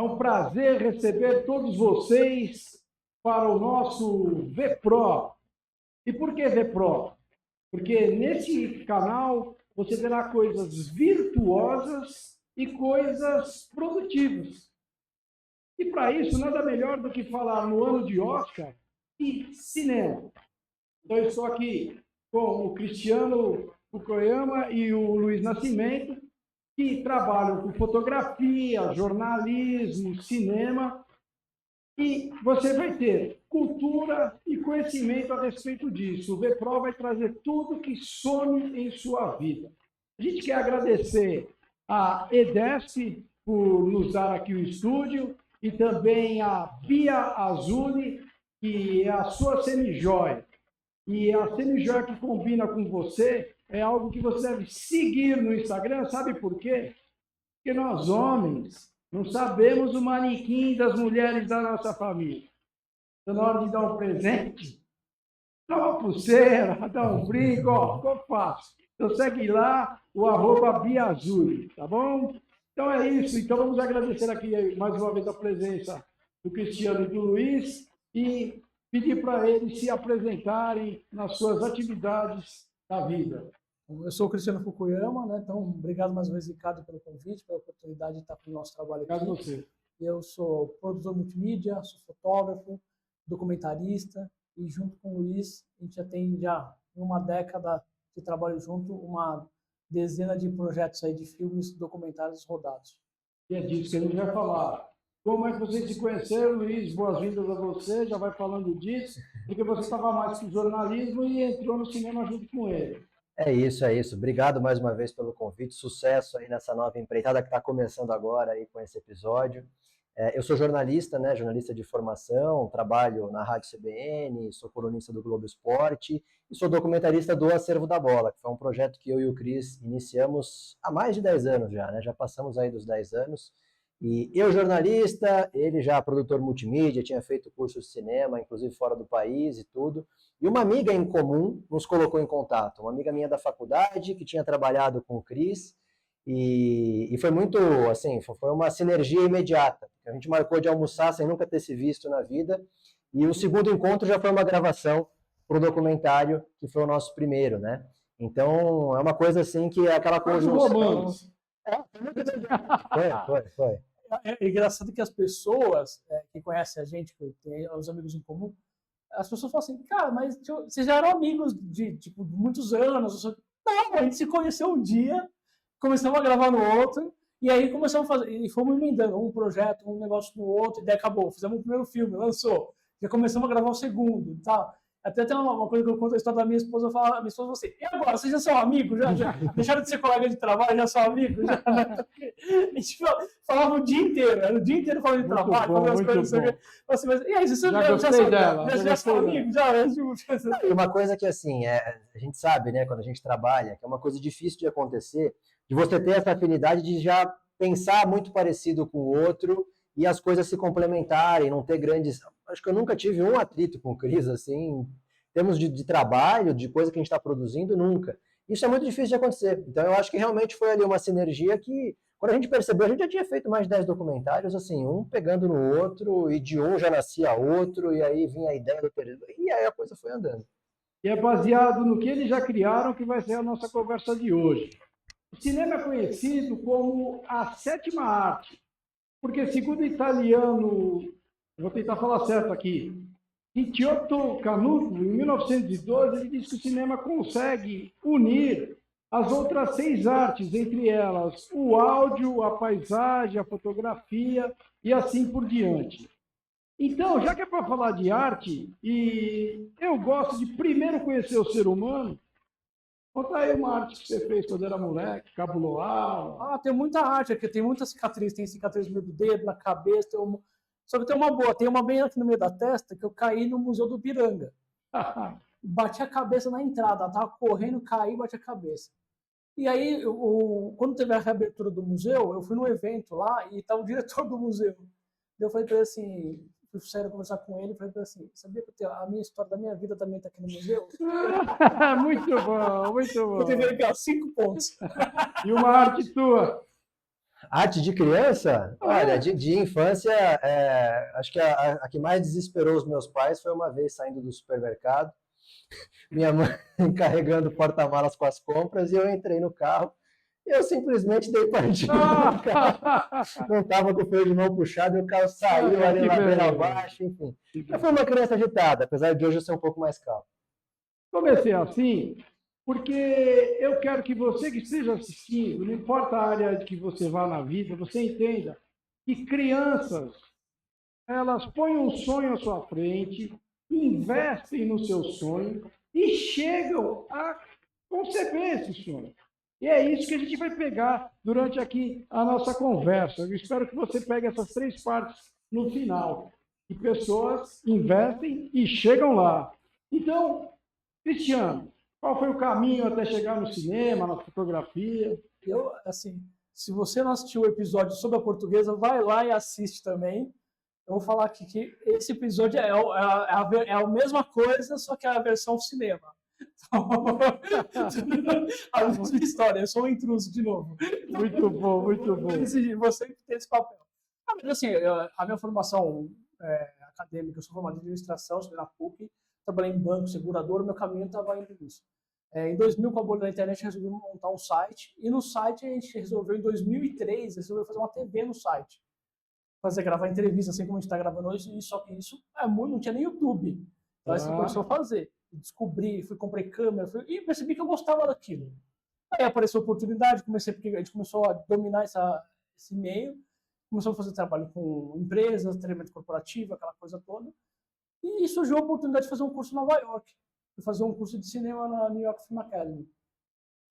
É um prazer receber todos vocês para o nosso VPRO. E por que VPRO? Porque nesse canal você terá coisas virtuosas e coisas produtivas. E para isso, nada melhor do que falar no ano de Oscar e cinema. Então, eu estou aqui com o Cristiano Fukuyama e o Luiz Nascimento, que trabalham com fotografia, jornalismo, cinema, e você vai ter cultura e conhecimento a respeito disso. O VPRO vai trazer tudo que some em sua vida. A gente quer agradecer a EDESP por nos dar aqui o estúdio e também a Bia Azuli, que é a sua semijoia. E a semijoia que combina com você é algo que você deve seguir no Instagram. Sabe por quê? Porque nós, homens, não sabemos o manequim das mulheres da nossa família. Então, na hora de dar um presente, dá uma pulseira, dá um brinco, ó, ficou fácil. Então, segue lá o @biazuli, tá bom? Então, é isso. Então, vamos agradecer aqui mais uma vez a presença do Cristiano e do Luiz e pedir para eles se apresentarem nas suas atividades da vida. Eu sou o Cristiano Fukuyama, né? Então, obrigado mais uma vez, Ricardo, pelo convite, pela oportunidade de estar com o nosso trabalho aqui. Obrigado a você. Eu sou produtor multimídia, sou fotógrafo, documentarista, e junto com o Luiz, a gente já tem uma década de trabalho junto, uma dezena de projetos aí de filmes, documentários rodados. E é disso que a gente vai falar. Como é que vocês se conheceram, Luiz? Boas-vindas a você, já vai falando disso, porque você estava mais com jornalismo e entrou no cinema junto com ele. É isso, é isso. Obrigado mais uma vez pelo convite. Sucesso aí nessa nova empreitada que está começando agora aí com esse episódio. Eu sou jornalista, né? Jornalista de formação, trabalho na Rádio CBN, sou colunista do Globo Esporte e sou documentarista do Acervo da Bola, que foi um projeto que eu e o Cris iniciamos há mais de 10 anos já, né? Já passamos aí dos 10 anos. E eu jornalista, ele já produtor multimídia, tinha feito curso de cinema, inclusive fora do país e tudo. E uma amiga em comum nos colocou em contato, uma amiga minha da faculdade que tinha trabalhado com o Cris e foi muito, assim, foi uma sinergia imediata. A gente marcou de almoçar sem nunca ter se visto na vida e o segundo encontro já foi uma gravação para o documentário, que foi o nosso primeiro, né? Então, é uma coisa assim que é aquela coisa... romance. Foi. É engraçado que as pessoas que conhecem a gente, que tem os amigos em comum, as pessoas falam assim, cara, mas vocês já eram amigos de muitos anos. Não, a gente se conheceu um dia, começamos a gravar no outro, e aí começamos a fazer, e fomos emendando um projeto, um negócio no outro, e daí acabou. Fizemos o primeiro filme, lançou, já começamos a gravar o segundo e tal. Até tem uma coisa que eu conto a história da minha esposa, eu falo, minha esposa assim, e agora, vocês já são amigos? Já deixaram de ser colega de trabalho, já são amigos? Já, né? A gente falava o dia inteiro, era o dia inteiro falando de Muito trabalho, bom, falando as coisas. Assim, mas, e aí, vocês já são amigos? E uma coisa que, assim, a gente sabe, né, quando a gente trabalha, que é uma coisa difícil de acontecer, de você ter essa afinidade de já pensar muito parecido com o outro e as coisas se complementarem, não ter grandes... Acho que eu nunca tive um atrito com o Cris, assim, em termos de trabalho, de coisa que a gente está produzindo, nunca. Isso é muito difícil de acontecer. Então, eu acho que realmente foi ali uma sinergia que, quando a gente percebeu, a gente já tinha feito mais de 10 documentários, assim, um pegando no outro, e de um já nascia outro, e aí vinha a ideia do terceiro, e aí a coisa foi andando. E é baseado no que eles já criaram que vai ser a nossa conversa de hoje. O cinema é conhecido como a sétima arte, porque, segundo o italiano, vou tentar falar certo aqui, Ricciotto Canuto, em 1912, ele diz que o cinema consegue unir as outras 6 artes, entre elas o áudio, a paisagem, a fotografia e assim por diante. Então, já que é para falar de arte, e eu gosto de primeiro conhecer o ser humano, conta aí uma arte que você fez quando era moleque, cabuloar. Tem muita arte aqui, tem muita cicatriz, tem cicatriz no meio do dedo, na cabeça, só que tem uma boa, tem uma bem aqui no meio da testa que eu caí no Museu do Ipiranga. Bati a cabeça na entrada, tava correndo, caí, bati a cabeça. E aí, quando teve a reabertura do museu, eu fui num evento lá e estava o diretor do museu. Eu falei para ele assim, fui sério conversar com ele, falei para ele assim, sabia que a minha história da minha vida também está aqui no museu? Muito bom, muito bom. Eu tenho aqui, 5 pontos. E uma arte tua? Arte de criança? Olha, de infância, acho que a que mais desesperou os meus pais foi uma vez saindo do supermercado, minha mãe carregando o porta-malas com as compras, e eu entrei no carro, e eu simplesmente dei partida no carro. Não estava com o freio de mão puxado, e o carro saiu ali ladeira abaixo, enfim. Eu fui uma criança agitada, apesar de hoje eu ser um pouco mais calmo. Comecei assim, porque eu quero que você que esteja assistindo, não importa a área que você vá na vida, você entenda que crianças, elas põem um sonho à sua frente, investem no seu sonho e chegam a conceber esse sonho. E é isso que a gente vai pegar durante aqui a nossa conversa. Eu espero que você pegue essas 3 partes no final. Que pessoas investem e chegam lá. Então, Cristiano, qual foi o caminho até chegar no cinema, na fotografia? Eu, assim, se você não assistiu o episódio sobre a Portuguesa, vai lá e assiste também. Eu vou falar aqui que esse episódio é a mesma coisa, só que é a versão cinema. A mesma história, eu sou um intruso de novo. Muito bom, muito bom. Você que tem esse papel. Mas, assim, a minha formação acadêmica, eu sou formado em administração, estudei na PUC, trabalhei em banco, segurador, meu caminho estava indo nisso. Em 2000, com a bolha da internet, resolvi montar um site, e no site a gente resolveu, em 2003, resolveu fazer uma TV no site. Gravar entrevista, assim como a gente está gravando hoje, e só que isso não tinha nem YouTube. Então, assim, começou a fazer. Descobri, comprei câmera, e percebi que eu gostava daquilo. Aí apareceu a oportunidade, porque a gente começou a dominar esse meio, começou a fazer trabalho com empresas, treinamento corporativo, aquela coisa toda, e surgiu a oportunidade de fazer um curso em Nova York, de fazer um curso de cinema na New York Film Academy.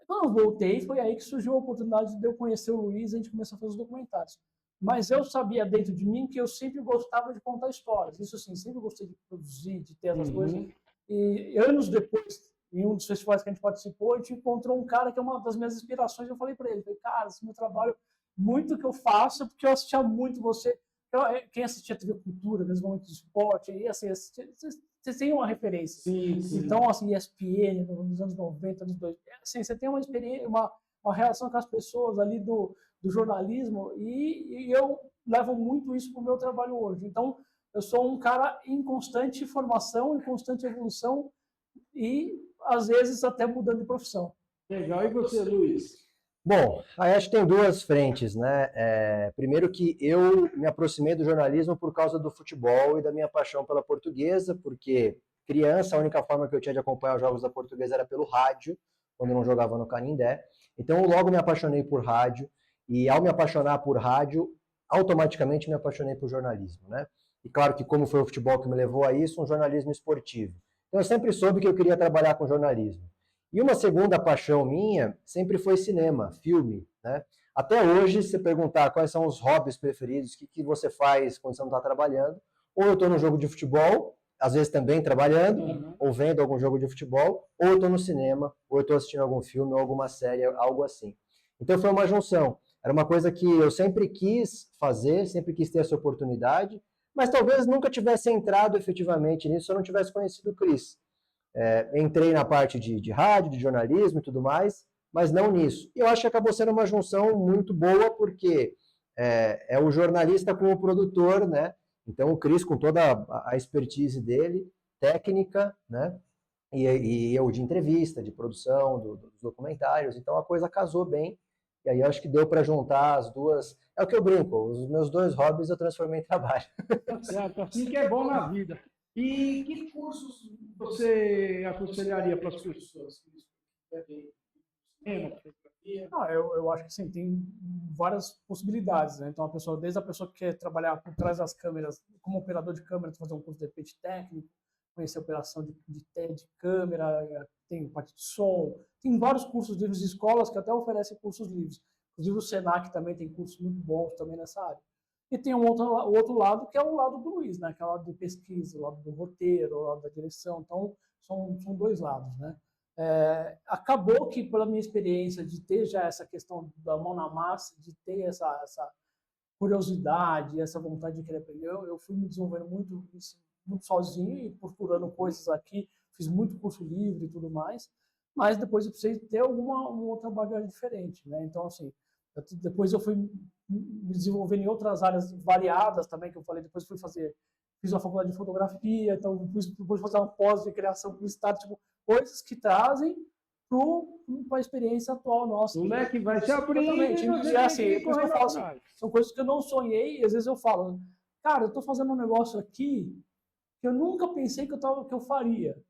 Quando eu voltei, foi aí que surgiu a oportunidade de eu conhecer o Luiz e a gente começou a fazer os documentários. Mas eu sabia dentro de mim que eu sempre gostava de contar histórias. Isso assim, sempre gostei de produzir, de ter essas coisas. E anos depois, em um dos festivais que a gente participou, a gente encontrou um cara que é uma das minhas inspirações. Eu falei para ele, cara, esse meu trabalho, muito que eu faço, porque eu assistia muito você. Quem assistia TV Cultura, principalmente de esporte, e assim, você tem uma referência. Sim, sim. Então, assim, ESPN, nos anos 90, anos 2000, assim, você tem uma experiência, uma relação com as pessoas ali do jornalismo, e eu levo muito isso para o meu trabalho hoje. Então, eu sou um cara em constante formação, em constante evolução e, às vezes, até mudando de profissão. Legal. E você, Luiz? Bom, aí acho que tem 2 frentes, né? Primeiro que eu me aproximei do jornalismo por causa do futebol e da minha paixão pela Portuguesa, porque criança, a única forma que eu tinha de acompanhar os jogos da Portuguesa era pelo rádio, quando eu não jogava no Canindé. Então, eu logo me apaixonei por rádio, e ao me apaixonar por rádio, automaticamente me apaixonei por jornalismo, né? E claro que, como foi o futebol que me levou a isso, um jornalismo esportivo. Então, eu sempre soube que eu queria trabalhar com jornalismo. E uma segunda paixão minha sempre foi cinema, filme, né? Até hoje, se você perguntar quais são os hobbies preferidos, o que você faz quando você não está trabalhando, ou eu estou no jogo de futebol, às vezes também trabalhando, ou vendo algum jogo de futebol, ou eu estou no cinema, ou eu estou assistindo algum filme, ou alguma série, algo assim. Então foi uma junção. Era uma coisa que eu sempre quis fazer, sempre quis ter essa oportunidade, mas talvez nunca tivesse entrado efetivamente nisso se eu não tivesse conhecido o Cris. Entrei na parte de rádio, de jornalismo e tudo mais, mas não nisso. E eu acho que acabou sendo uma junção muito boa, porque é o jornalista com o produtor, né? Então o Cris, com toda a expertise dele, técnica, né? E eu de entrevista, de produção, dos documentários, então a coisa casou bem. E aí eu acho que deu para juntar as duas. É o que eu brinco, os meus 2 hobbies eu transformei em trabalho. Certo, assim que é bom na vida. E que cursos você aconselharia para as pessoas que querem fotografia? Eu acho que sim, tem várias possibilidades, né? Então, desde a pessoa que quer trabalhar por trás das câmeras, como operador de câmera, fazer um curso de repente técnico, conhecer a operação de câmera, tem parte de som, tem vários cursos livres de escolas que até oferecem cursos livres. Inclusive o Senac também tem cursos muito bons também nessa área. E tem o outro lado, que é o lado do Luiz, né? Que é o lado de pesquisa, o lado do roteiro, o lado da direção. Então, são 2 lados, né? Acabou que, pela minha experiência de ter já essa questão da mão na massa, de ter essa curiosidade, essa vontade de querer aprender, eu fui me desenvolvendo muito sozinho e procurando coisas aqui, fiz muito curso livre e tudo mais, mas depois eu precisei ter uma outra bagagem diferente, né? Então, assim, depois eu fui me desenvolvendo em outras áreas variadas também, que eu falei, depois fiz uma faculdade de fotografia, então depois fazer uma pós de criação publicitária, tipo, coisas que trazem para a experiência atual nossa. O leque vai se abrir. E assim, por isso que eu falo assim, são coisas que eu não sonhei, e às vezes eu falo, cara, eu estou fazendo um negócio aqui que eu nunca pensei que eu faria.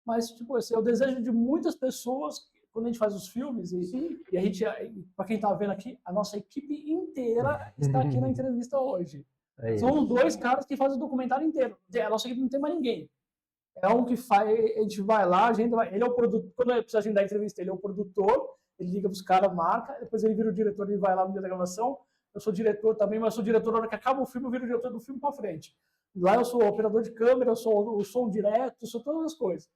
Mas, tipo assim, é o desejo de muitas pessoas, quando a gente faz os filmes, e a gente, para quem está vendo aqui, a nossa equipe inteira está aqui na entrevista hoje. São 2 caras que fazem o documentário inteiro. A nossa equipe não tem mais ninguém. É um que faz, a gente vai lá, ele é o produtor, quando precisa agendar a entrevista, ele é o produtor, ele liga para os caras, marca, depois ele vira o diretor, ele vai lá no dia da gravação. Eu sou diretor também, mas eu sou diretor na hora que acaba o filme, eu viro o diretor do filme para frente. Lá eu sou operador de câmera, eu sou o som direto, eu sou todas as coisas.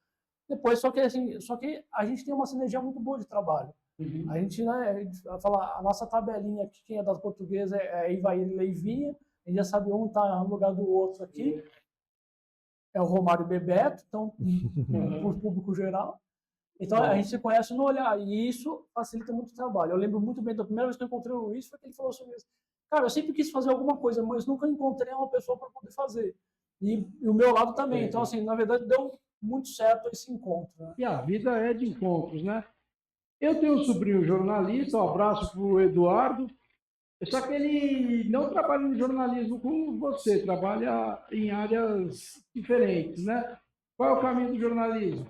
Depois, só que a gente tem uma sinergia muito boa de trabalho. A gente, né, a gente fala, a nossa tabelinha aqui, quem é da portuguesa é Ivair e Leivinha, a gente já sabe um está no lugar do outro aqui. É o Romário e Bebeto, então, por público geral. Então, a gente se conhece no olhar, e isso facilita muito o trabalho. Eu lembro muito bem da primeira vez que eu encontrei o Luiz, foi que ele falou sobre isso. Cara, eu sempre quis fazer alguma coisa, mas nunca encontrei uma pessoa para poder fazer. E o meu lado também. Então, assim, na verdade, deu muito certo esse encontro. Né? E a vida é de encontros, né? Eu tenho um sobrinho jornalista, um abraço para o Eduardo, só que ele não trabalha no jornalismo como você, trabalha em áreas diferentes, né? Qual é o caminho do jornalismo?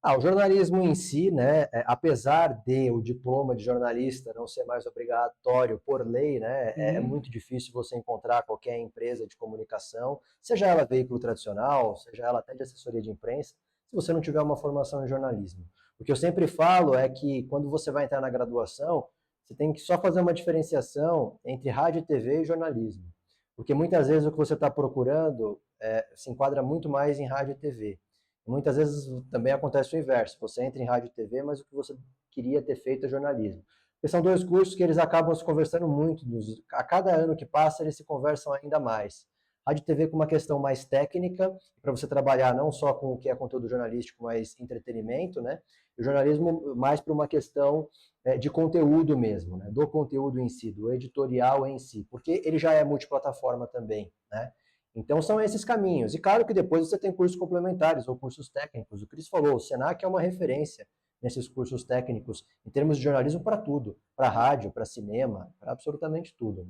O jornalismo em si, né, apesar de o diploma de jornalista não ser mais obrigatório por lei, né, é muito difícil você encontrar qualquer empresa de comunicação, seja ela veículo tradicional, seja ela até de assessoria de imprensa, se você não tiver uma formação em jornalismo. O que eu sempre falo é que quando você vai entrar na graduação, você tem que só fazer uma diferenciação entre rádio, TV e jornalismo. Porque muitas vezes o que você está procurando se enquadra muito mais em rádio e TV. Muitas vezes também acontece o inverso. Você entra em rádio e TV, mas o que você queria ter feito é jornalismo. Porque são 2 cursos que eles acabam se conversando muito. A cada ano que passa, eles se conversam ainda mais. Rádio e TV com uma questão mais técnica, para você trabalhar não só com o que é conteúdo jornalístico, mas entretenimento, né? E o jornalismo mais para uma questão de conteúdo mesmo, né? Do conteúdo em si, do editorial em si, porque ele já é multiplataforma também, né? Então são esses caminhos. E claro que depois você tem cursos complementares ou cursos técnicos. O Cris falou, o Senac é uma referência nesses cursos técnicos em termos de jornalismo para tudo, para rádio, para cinema, para absolutamente tudo.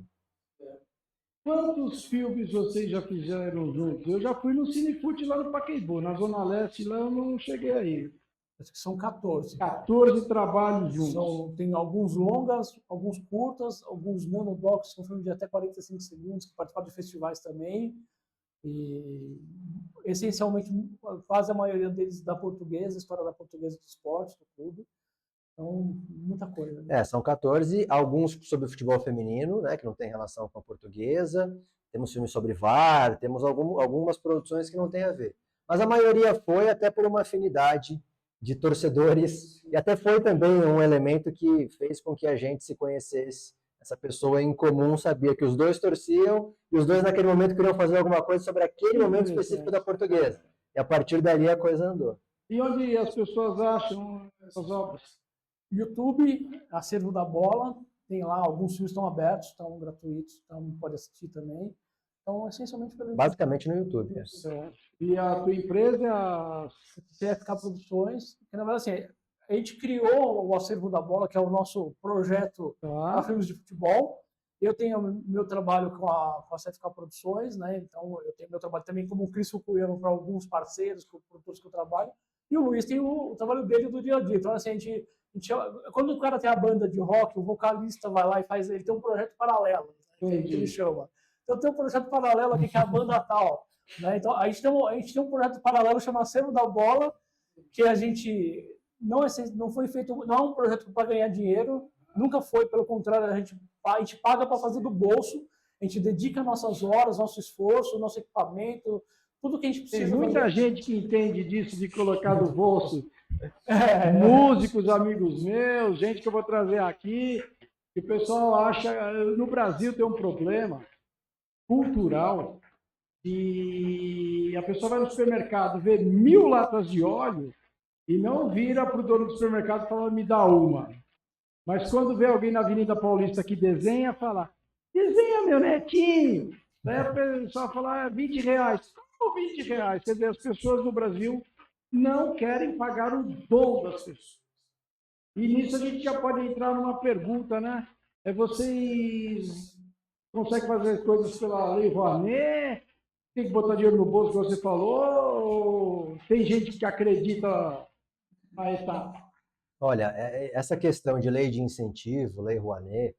Quantos filmes vocês já fizeram juntos? Eu já fui no Cinefute lá no Pacaembu, na Zona Leste, lá eu não cheguei aí. Acho que são 14. 14 trabalhos juntos. Tem alguns longas, alguns curtas, alguns monodocs, que são filmes de até 45 segundos, que participaram de festivais também. E, essencialmente, quase a maioria deles da portuguesa, história da portuguesa do esporte, do clube. Então, muita coisa. Né? São 14, alguns sobre o futebol feminino, né, que não tem relação com a portuguesa. Temos filmes sobre VAR, temos algumas produções que não tem a ver. Mas a maioria foi até por uma afinidade de torcedores, e até foi também um elemento que fez com que a gente se conhecesse. Essa pessoa em comum sabia que os 2 torciam, e os 2 naquele momento queriam fazer alguma coisa sobre aquele momento específico da portuguesa. E a partir dali a coisa andou. E onde as pessoas acham essas obras? YouTube, Acervo da Bola, tem lá, alguns filmes estão abertos, estão gratuitos, então pode assistir também. Então, essencialmente pelo YouTube. Basicamente no YouTube. E a tua empresa é a CFK Produções, que na verdade assim, a gente criou o Acervo da Bola, que é o nosso projeto para filmes de futebol. Eu tenho meu trabalho com a CFK Produções, né? Então eu tenho meu trabalho também como Cris Fukuyama para alguns parceiros, produtores que eu trabalho. E o Luiz tem o trabalho dele do dia a dia. Então assim, a gente quando o cara tem a banda de rock, o vocalista vai lá e faz, ele tem um projeto paralelo, né? Que ele chama. Então tem um projeto paralelo aqui que é a banda tal. Né? Então a gente tem um projeto paralelo chamado Acervo da Bola, que a gente não foi feito, não é um projeto para ganhar dinheiro, nunca foi, pelo contrário, a gente paga para fazer do bolso, a gente dedica nossas horas, nosso esforço, nosso equipamento, tudo que a gente precisa. Tem muita gente que entende disso, de colocar no bolso. Músicos, amigos meus, gente que eu vou trazer aqui, que o pessoal acha, no Brasil tem um problema cultural, e a pessoa vai no supermercado, vê 1000 latas de óleo, e não vira para o dono do supermercado e fala, me dá uma. Mas quando vê alguém na Avenida Paulista que desenha, fala, desenha meu netinho. Daí a pessoa fala, R$ 20. Como R$ 20? Quer dizer, as pessoas no Brasil não querem pagar o dom das pessoas. E nisso a gente já pode entrar numa pergunta, né? Vocês conseguem fazer as coisas pela Lei Rouanet? Tem que botar dinheiro no bolso, como você falou? Ou tem gente que acredita na etapa? Olha, essa questão de lei de incentivo, lei Rouanet,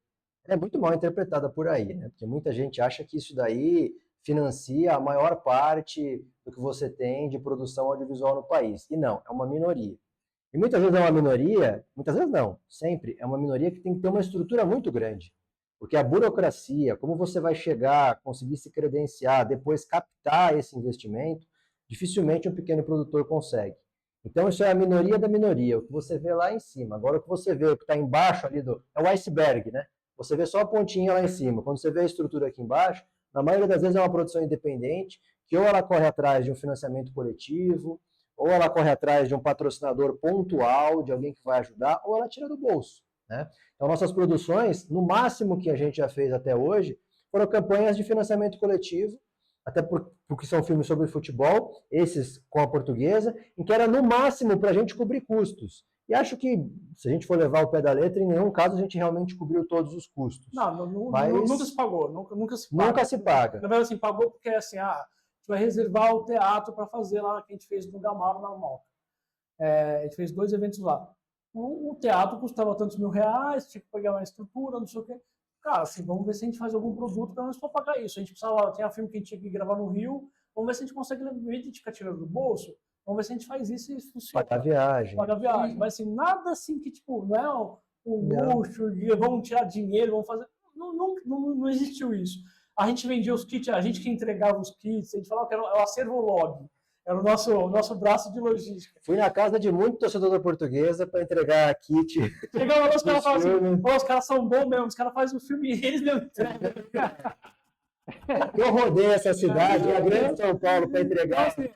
é muito mal interpretada por aí, né? Porque muita gente acha que isso daí financia a maior parte do que você tem de produção audiovisual no país. E não, é uma minoria. E muitas vezes é uma minoria, muitas vezes não, sempre é uma minoria que tem que ter uma estrutura muito grande. Porque a burocracia, como você vai chegar, conseguir se credenciar, depois captar esse investimento, dificilmente um pequeno produtor consegue. Então isso é a minoria da minoria, o que você vê lá em cima. Agora o que você vê, o que está embaixo ali é o iceberg, né? Você vê só a pontinha lá em cima. Quando você vê a estrutura aqui embaixo, na maioria das vezes é uma produção independente, que ou ela corre atrás de um financiamento coletivo, ou ela corre atrás de um patrocinador pontual, de alguém que vai ajudar, ou ela tira do bolso, né? Então, nossas produções, no máximo que a gente já fez até hoje, foram campanhas de financiamento coletivo, até porque são filmes sobre futebol, esses com a Portuguesa, em que era no máximo para a gente cobrir custos. E acho que, se a gente for levar o pé da letra, em nenhum caso a gente realmente cobriu todos os custos. Mas nunca se pagou, nunca se paga. Nunca se paga. Na verdade, assim, pagou porque assim, a gente vai reservar o teatro para fazer lá, que a gente fez no Gamaro, na Moca. A gente fez 2 eventos lá. O teatro custava tantos R$ 1.000, tinha que pagar uma estrutura, não sei o quê. Cara, assim, vamos ver se a gente faz algum produto pelo menos para pagar isso. A gente precisava, tinha um filme que a gente tinha que gravar no Rio, vamos ver se a gente consegue, em vez de tirar dinheiro do bolso, vamos ver se a gente faz isso e funciona. Pagar viagem. Pagar viagem. Mas assim, nada assim que, tipo, não é um luxo, vamos tirar dinheiro, vamos fazer. Não existiu isso. A gente vendia os kits, a gente que entregava os kits, a gente falava que era o acervo log. Era o nosso braço de logística. Fui na casa de muito torcedor da Portuguesa para entregar kit. Chegava lá, os caras falavam assim, os caras são bons mesmo, os caras fazem o filme e eles mesmo entregam. Eu rodei essa cidade, a grande São Paulo, para entregar assim,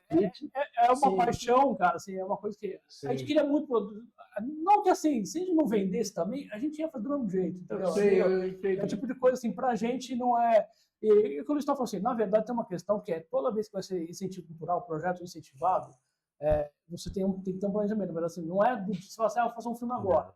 é uma paixão, cara, assim, é uma coisa que a gente queria muito produzir. Não que assim, se a gente não vendesse também, a gente ia fazer do mesmo jeito, entendeu? É o tipo de coisa assim, pra gente não é... E quando eu estava falando assim, na verdade tem uma questão que é, toda vez que vai ser incentivo cultural, projeto incentivado, você tem que ter um planejamento, mas assim, não é de você falar assim, vou fazer um filme agora.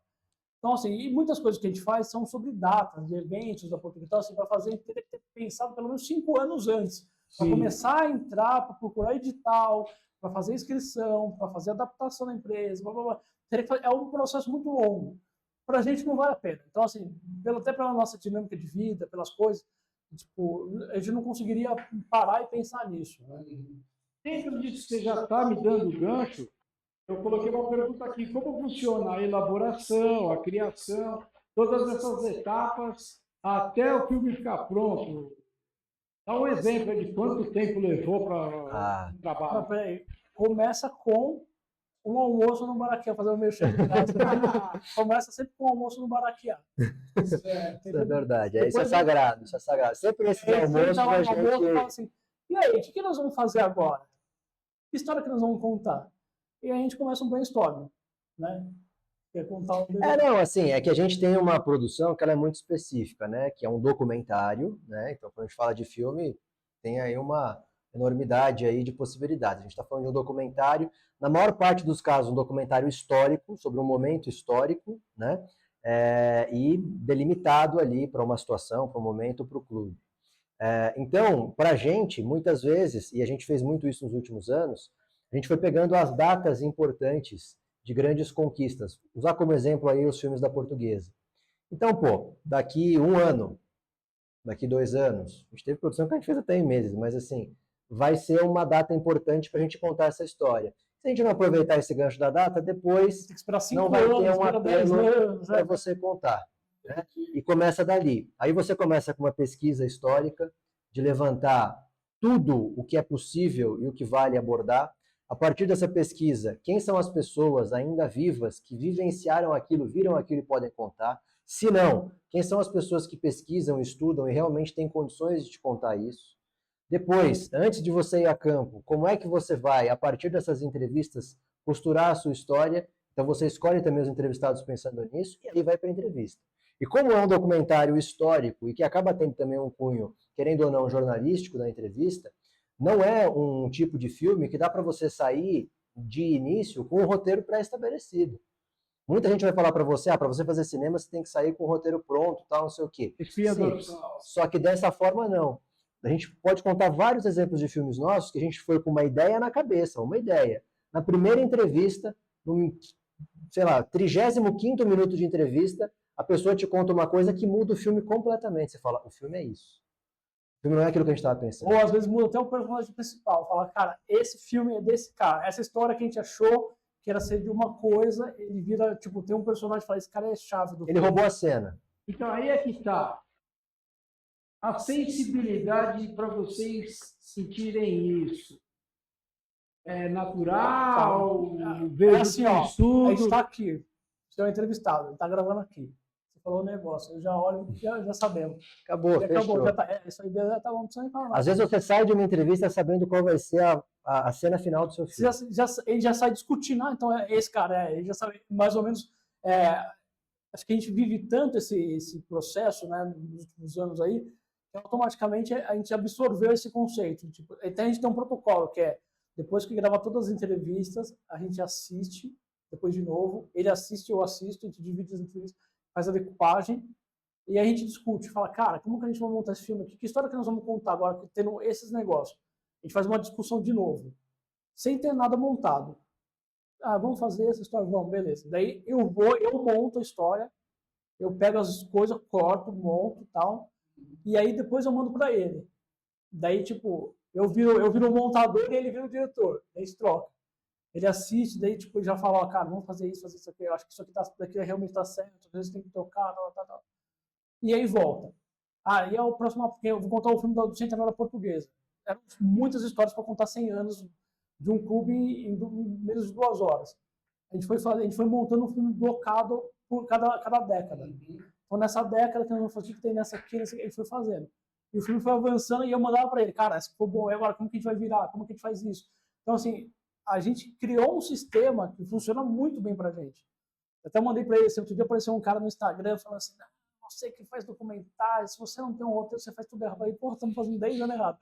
Então, assim, e muitas coisas que a gente faz são sobre datas de eventos da Portuguesa, então, assim, para fazer, ter que ter pensado pelo menos 5 anos antes, para começar a entrar, para procurar edital, para fazer inscrição, para fazer adaptação da empresa, blá, blá, blá. É um processo muito longo. Para a gente não vale a pena. Então, assim, até pela nossa dinâmica de vida, pelas coisas, tipo, a gente não conseguiria parar e pensar nisso. Né? Dentro disso que você já está me dando gancho, eu coloquei uma pergunta aqui: como funciona a elaboração, a criação, todas essas etapas até o filme ficar pronto? Dá um exemplo de quanto tempo levou para o trabalho. Não, peraí. Começa com um almoço no Baraquiá, fazer o meu chefe. Começa sempre com um almoço no Baraquiá. Isso é verdade, isso é sagrado, isso é sagrado. Sempre nesse almoço a gente... Fala assim, e aí, o que nós vamos fazer agora? Que história que nós vamos contar? E aí a gente começa um brainstorming, né? Não, assim, é que a gente tem uma produção que ela é muito específica, né? Que é um documentário, né? Então, quando a gente fala de filme, tem aí uma enormidade aí de possibilidades. A gente está falando de um documentário, na maior parte dos casos, um documentário histórico, sobre um momento histórico, né? E delimitado ali para uma situação, para um momento, para o clube. Então, para a gente, muitas vezes, e a gente fez muito isso nos últimos anos, a gente foi pegando as datas importantes de grandes conquistas. Usar como exemplo aí os filmes da Portuguesa. Então, pô, daqui 1 ano, daqui 2 anos, a gente teve produção que a gente fez até em meses, mas assim, vai ser uma data importante para a gente contar essa história. Se a gente não aproveitar esse gancho da data, depois não vai ter um apelo para você contar. Né? E começa dali. Aí você começa com uma pesquisa histórica de levantar tudo o que é possível e o que vale abordar. A partir dessa pesquisa, quem são as pessoas ainda vivas que vivenciaram aquilo, viram aquilo e podem contar? Se não, quem são as pessoas que pesquisam, estudam e realmente têm condições de te contar isso? Depois, antes de você ir a campo, como é que você vai, a partir dessas entrevistas, costurar a sua história? Então você escolhe também os entrevistados pensando nisso e aí vai para a entrevista. E como é um documentário histórico e que acaba tendo também um cunho, querendo ou não, jornalístico da entrevista, não é um tipo de filme que dá para você sair de início com um roteiro pré-estabelecido. Muita gente vai falar para você, para você fazer cinema você tem que sair com o roteiro pronto, tal, não sei o quê. Espia Sim, dorsal. só que dessa forma não. A gente pode contar vários exemplos de filmes nossos que a gente foi com uma ideia na cabeça, uma ideia. Na primeira entrevista, no, sei lá, 35º minuto de entrevista, a pessoa te conta uma coisa que muda o filme completamente. Você fala, o filme é isso. O filme não é aquilo que a gente estava pensando. Ou às vezes muda até o personagem principal. Fala, cara, esse filme é desse cara. Essa história que a gente achou que era ser de uma coisa, ele vira, tipo, tem um personagem que fala, esse cara é chave do filme. Ele roubou a cena. Então aí é que está a sensibilidade para vocês sentirem isso. É natural, vejo assim, ó, estudo. a gente está aqui, você é um entrevistado, ele está gravando aqui. Você falou um negócio, eu já olho, já sabemos. Acabou, já fechou. acabou, já tá, isso aí já tá bom, não precisa nem falar nada. Às vezes você sai de uma entrevista sabendo qual vai ser a cena final do seu filme. Ele já sai discutindo, então esse cara, ele já sabe mais ou menos. Acho que a gente vive tanto esse processo, né, nos últimos anos aí, que automaticamente a gente absorveu esse conceito. Tipo, então a gente tem um protocolo que é, depois que grava todas as entrevistas, a gente assiste, depois de novo, ele assiste, eu assisto, a gente divide as entrevistas, faz a decupagem, e aí a gente discute, fala, cara, como que a gente vai montar esse filme aqui? Que história que nós vamos contar agora, tendo esses negócios? A gente faz uma discussão de novo, sem ter nada montado. Vamos fazer essa história? Vamos, beleza. Daí eu monto a história, eu pego as coisas, corto, monto e tal, e aí depois eu mando para ele. Daí, tipo, eu viro o montador e ele vira o diretor. Daí a gente troca. Ele assiste, daí, tipo, já fala, cara, vamos fazer isso aqui, eu acho que isso aqui realmente tá certo, às vezes tem que tocar, tal. E aí volta. E é o próximo, porque eu vou contar o filme do Centenário Portuguesa. Eram muitas histórias para contar 100 anos de um clube em menos de 2 horas. A gente foi montando um filme blocado por cada década. Então, nessa década que nós vamos fazer, o que tem nessa aqui, ele foi fazendo. E o filme foi avançando e eu mandava para ele, cara, esse ficou bom, e agora como que a gente vai virar? Como que a gente faz isso? Então, assim, a gente criou um sistema que funciona muito bem pra gente. Eu até mandei para ele, outro dia apareceu um cara no Instagram falando assim, você que faz documentário, se você não tem um roteiro, você faz tudo errado. Aí, porra, estamos fazendo 10 anos errado.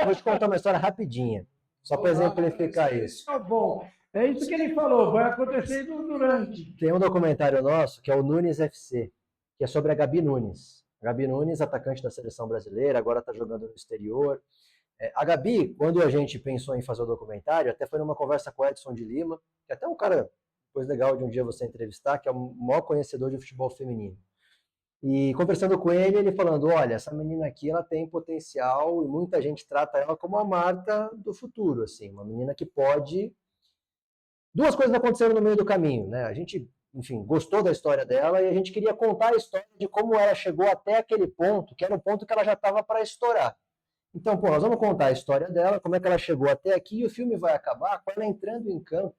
Vou te contar uma história rapidinha, só para exemplificar isso. Tá bom. É isso que ele falou, vai acontecer durante. Tem um documentário nosso, que é o Nunes FC, que é sobre a Gabi Nunes. A Gabi Nunes, atacante da seleção brasileira, agora está jogando no exterior. A Gabi, quando a gente pensou em fazer o documentário, até foi numa conversa com o Edson de Lima, que é até um cara, depois legal de um dia você entrevistar, que é o maior conhecedor de futebol feminino. E conversando com ele, ele falando, olha, essa menina aqui, ela tem potencial e muita gente trata ela como a Marta do futuro, assim, uma menina que pode... Duas coisas aconteceram no meio do caminho, né? A gente, enfim, gostou da história dela e a gente queria contar a história de como ela chegou até aquele ponto, que era um ponto que ela já estava para estourar. Então, nós vamos contar a história dela, como é que ela chegou até aqui e o filme vai acabar com ela entrando em campo,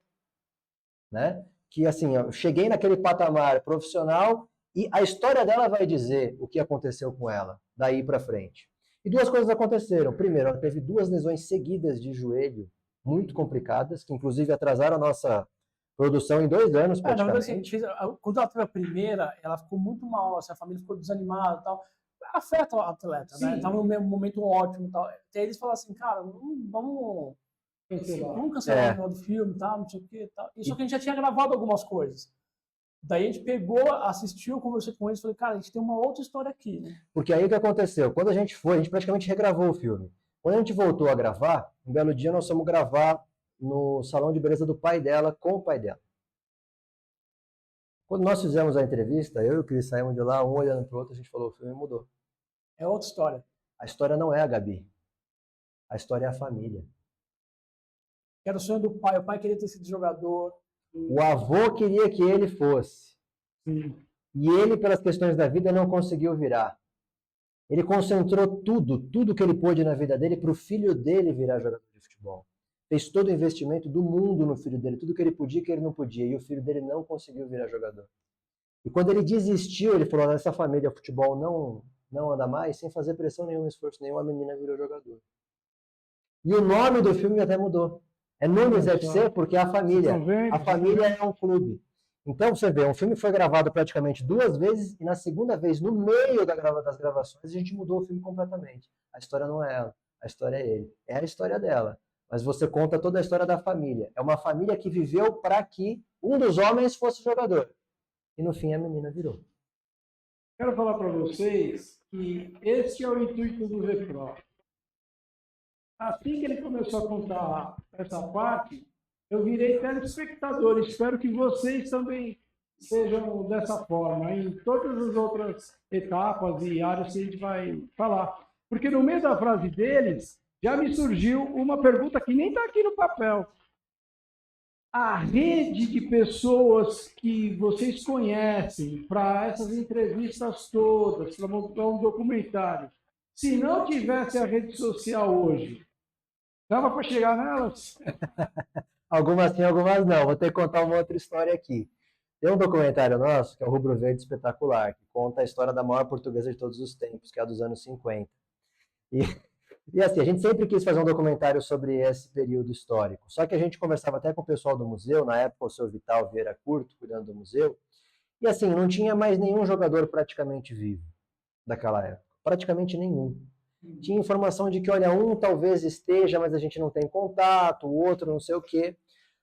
né? Que, assim, eu cheguei naquele patamar profissional e a história dela vai dizer o que aconteceu com ela, daí para frente. E duas coisas aconteceram. Primeiro, ela teve 2 lesões seguidas de joelho, muito complicadas, que inclusive atrasaram a nossa produção em 2 anos, praticamente. Quando ela teve a primeira, ela ficou muito mal, assim, a família ficou desanimada e tal. Afeta o atleta, né? Estava num momento ótimo e tal. Até eles falaram assim, cara, vamos cancelar o final do filme, tal, não sei o que, tal. Isso que a gente já tinha gravado algumas coisas. Daí a gente pegou, assistiu, conversei com eles e falei, cara, a gente tem uma outra história aqui, né? Porque aí o que aconteceu? Quando a gente foi, a gente praticamente regravou o filme. Quando a gente voltou a gravar, um belo dia nós fomos gravar no salão de beleza do pai dela, com o pai dela. Quando nós fizemos a entrevista, eu e o Cris saímos de lá, um olhando para o outro, a gente falou, o filme mudou. É outra história. A história não é a Gabi. A história é a família. Era o sonho do pai, o pai queria ter sido jogador. O avô queria que ele fosse. Sim. E ele, pelas questões da vida, não conseguiu virar. Ele concentrou tudo que ele pôde na vida dele para o filho dele virar jogador de futebol. Fez todo o investimento do mundo no filho dele, tudo que ele podia e que ele não podia. E o filho dele não conseguiu virar jogador. E quando ele desistiu, ele falou, nessa família, o futebol não anda mais, sem fazer pressão nenhuma, esforço nenhum, a menina virou jogador. E o nome do filme até mudou. É Nunes FC porque é a família. A família é um clube. Então, você vê, um filme foi gravado praticamente 2 vezes e na segunda vez, no meio das gravações, a gente mudou o filme completamente. A história não é ela, a história é ele. É a história dela. Mas você conta toda a história da família. É uma família que viveu para que um dos homens fosse jogador. E no fim a menina virou. Quero falar para vocês que esse é o intuito do Repro. Assim que ele começou a contar essa parte, eu virei telespectador. Espero que vocês também sejam dessa forma, em todas as outras etapas e áreas que a gente vai falar. Porque no meio da frase deles, já me surgiu uma pergunta que nem está aqui no papel. A rede de pessoas que vocês conhecem para essas entrevistas todas, para montar um documentário, se não tivesse a rede social hoje, dava para chegar nelas? Algumas sim, algumas não. Vou ter que contar uma outra história aqui. Tem um documentário nosso, que é o Rubro Verde Espetacular, que conta a história da maior portuguesa de todos os tempos, que é a dos anos 50. E, e assim, a gente sempre quis fazer um documentário sobre esse período histórico. Só que a gente conversava até com o pessoal do museu, na época o seu Vital Vieira Curto, cuidando do museu, e assim, não tinha mais nenhum jogador praticamente vivo daquela época. Praticamente nenhum. Tinha informação de que, olha, um talvez esteja, mas a gente não tem contato, o outro não sei o quê.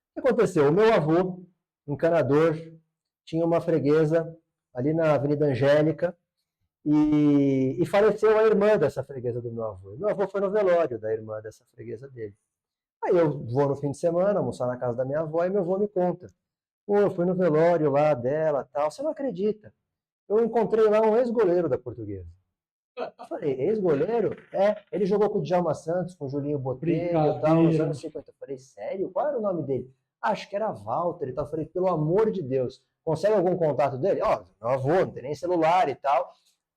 O que aconteceu? O meu avô, encanador, tinha uma freguesa ali na Avenida Angélica e faleceu a irmã dessa freguesa do meu avô. Meu avô foi no velório da irmã dessa freguesa dele. Aí eu vou no fim de semana almoçar na casa da minha avó e meu avô me conta. Pô, eu fui no velório lá dela, tal. Você não acredita? Eu encontrei lá um ex-goleiro da Portuguesa. Eu falei, ex-goleiro? É, ele jogou com o Djalma Santos, com o Julinho Botelho e tal, nos anos 50. Eu falei, sério? Qual era o nome dele? Acho que era Walter e tal. Eu falei, pelo amor de Deus, consegue algum contato dele? Ó, meu avô, não tem nem celular e tal.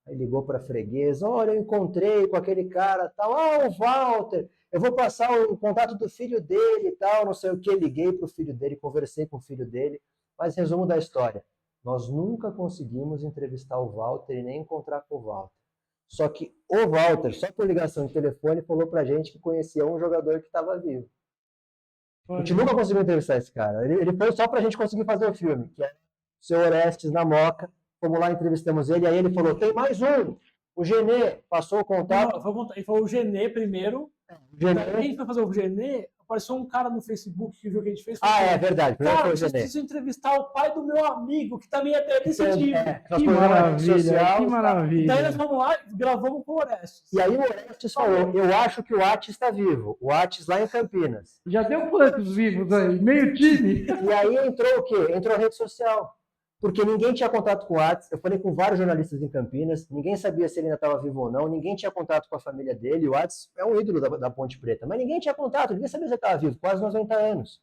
Aí ligou para a freguesa, olha, eu encontrei com aquele cara tal. Ah, o Walter, eu vou passar o contato do filho dele e tal, não sei o que. Liguei para o filho dele, conversei com o filho dele. Mas resumo da história, nós nunca conseguimos entrevistar o Walter e nem encontrar com o Walter. Só que o Walter, só por ligação de telefone, falou pra gente que conhecia um jogador que estava vivo. A gente nunca conseguiu entrevistar esse cara. Ele foi só pra gente conseguir fazer o filme, que é o seu Orestes na Moca. Fomos lá, entrevistamos ele, aí ele falou, tem mais um, o Genê, passou o contato. Ele falou o Genê primeiro. Genê. Daí a gente foi fazer o Genê, apareceu um cara no Facebook que viu o que a gente fez. É verdade. Cara, vocês precisam entrevistar o pai do meu amigo, que também é decisivo. Que maravilha, que maravilha. Daí nós fomos lá e gravamos com o Orestes. E aí o Orestes falou, eu acho que o Atis está vivo. O Atis lá em Campinas. Já deu quantos vivos aí? Meio time. E aí entrou o quê? Entrou a rede social. Porque ninguém tinha contato com o Atis. Eu falei com vários jornalistas em Campinas, ninguém sabia se ele ainda estava vivo ou não, ninguém tinha contato com a família dele. O Atis é um ídolo da Ponte Preta, mas ninguém tinha contato, ninguém sabia se ele estava vivo, quase 90 anos.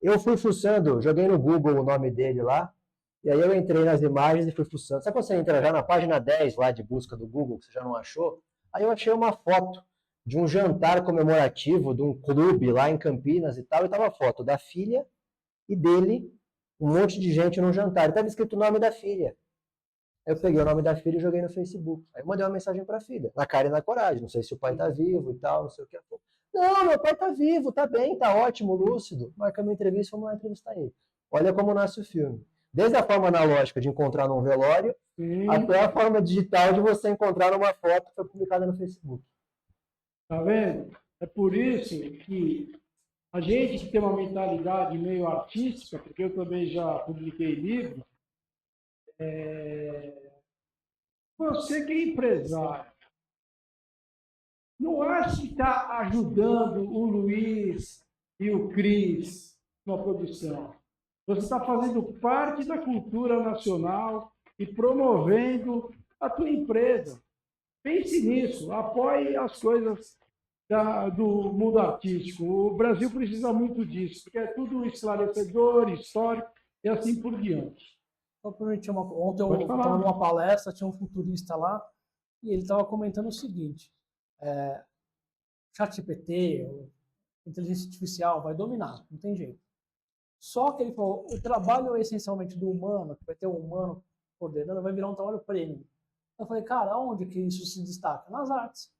Eu fui fuçando, joguei no Google o nome dele lá, e aí eu entrei nas imagens e fui fuçando. Sabe quando você entra já na página 10 lá de busca do Google, que você já não achou? Aí eu achei uma foto de um jantar comemorativo de um clube lá em Campinas e tal, e tava a foto da filha e dele, um monte de gente num jantar. E estava escrito o nome da filha. Aí eu peguei o nome da filha e joguei no Facebook. Aí eu mandei uma mensagem para a filha, na cara e na coragem. Não sei se o pai tá vivo e tal, não sei o que. Não, meu pai tá vivo, tá bem, tá ótimo, lúcido. Marcamos uma entrevista, vamos lá entrevistar ele. Olha como nasce o filme. Desde a forma analógica de encontrar num velório, até a forma digital de você encontrar numa foto que foi publicada no Facebook. Tá vendo? É por isso que a gente que tem uma mentalidade meio artística, porque eu também já publiquei livro, você que é empresário, não acha que está ajudando o Luiz e o Cris na produção. Você está fazendo parte da cultura nacional e promovendo a tua empresa. Pense nisso, apoie as coisas do mundo artístico. O Brasil precisa muito disso, porque é tudo esclarecedor, histórico e assim por diante. Ontem eu estava numa palestra, tinha um futurista lá, e ele estava comentando o seguinte, ChatGPT, inteligência artificial, vai dominar, não tem jeito. Só que ele falou, o trabalho essencialmente do humano, que vai ter um humano coordenando, vai virar um trabalho premium. Eu falei, cara, onde que isso se destaca? Nas artes.